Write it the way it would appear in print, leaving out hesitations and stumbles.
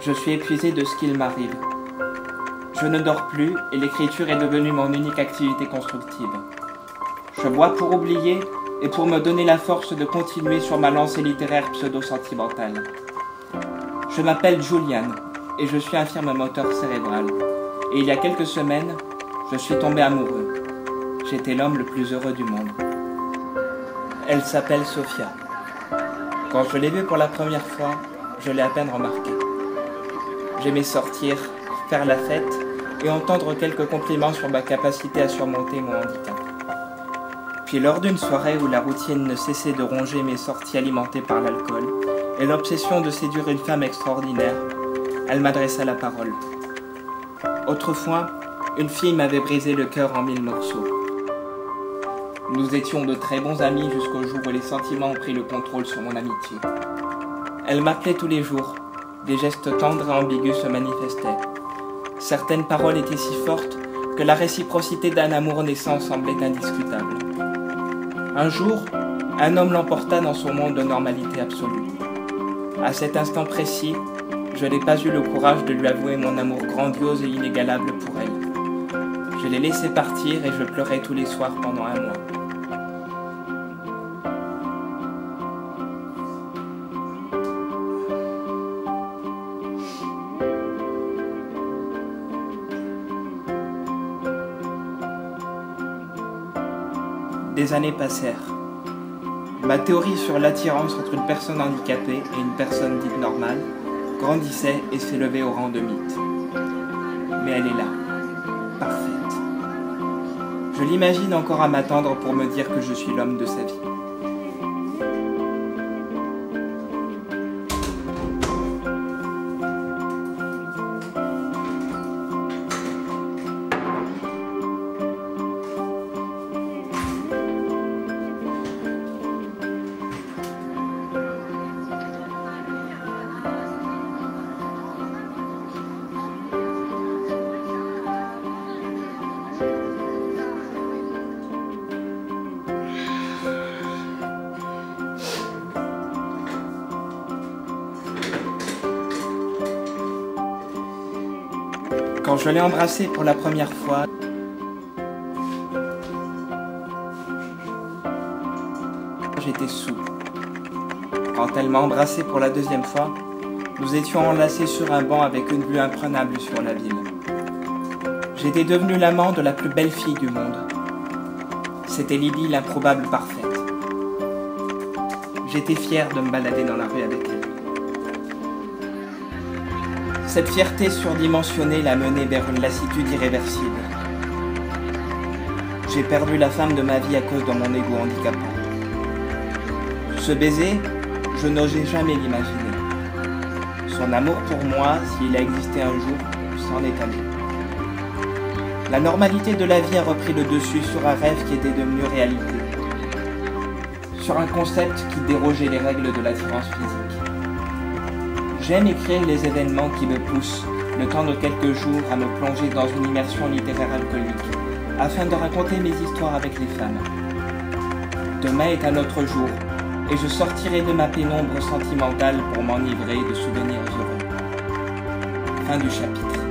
Je suis épuisé de ce qu'il m'arrive. Je ne dors plus et l'écriture est devenue mon unique activité constructive. Je bois pour oublier et pour me donner la force de continuer sur ma lancée littéraire pseudo-sentimentale. Je m'appelle Julian et je suis infirme moteur cérébral. Et il y a quelques semaines, je suis tombé amoureux. J'étais l'homme le plus heureux du monde. Elle s'appelle Sophia. Quand je l'ai vue pour la première fois, je l'ai à peine remarqué. J'aimais sortir, faire la fête et entendre quelques compliments sur ma capacité à surmonter mon handicap. Puis lors d'une soirée où la routine ne cessait de ronger mes sorties alimentées par l'alcool et l'obsession de séduire une femme extraordinaire, elle m'adressa la parole. Autrefois, une fille m'avait brisé le cœur en 1000 morceaux. Nous étions de très bons amis jusqu'au jour où les sentiments ont pris le contrôle sur mon amitié. Elle m'appelait tous les jours. Des gestes tendres et ambigus se manifestaient. Certaines paroles étaient si fortes que la réciprocité d'un amour naissant semblait indiscutable. Un jour, un homme l'emporta dans son monde de normalité absolue. À cet instant précis, je n'ai pas eu le courage de lui avouer mon amour grandiose et inégalable pour elle. Je l'ai laissé partir et je pleurais tous les soirs pendant un mois. Des années passèrent. Ma théorie sur l'attirance entre une personne handicapée et une personne dite normale grandissait et s'élevait au rang de mythe. Mais elle est là, parfaite. Je l'imagine encore à m'attendre pour me dire que je suis l'homme de sa vie. Quand je l'ai embrassée pour la première fois, j'étais saoul. Quand elle m'a embrassé pour la deuxième fois, nous étions enlacés sur un banc avec une vue imprenable sur la ville. J'étais devenu l'amant de la plus belle fille du monde. C'était l'idylle improbable parfaite. J'étais fier de me balader dans la rue avec elle. Cette fierté surdimensionnée l'a menée vers une lassitude irréversible. J'ai perdu la femme de ma vie à cause de mon ego handicapant. Ce baiser, je n'osais jamais l'imaginer. Son amour pour moi, s'il a existé un jour, s'en est allé. La normalité de la vie a repris le dessus sur un rêve qui était devenu réalité. Sur un concept qui dérogeait les règles de l'attirance physique. J'aime écrire les événements qui me poussent, le temps de quelques jours, à me plonger dans une immersion littéraire alcoolique, afin de raconter mes histoires avec les femmes. Demain est un autre jour, et je sortirai de ma pénombre sentimentale pour m'enivrer de souvenirs heureux. Fin du chapitre.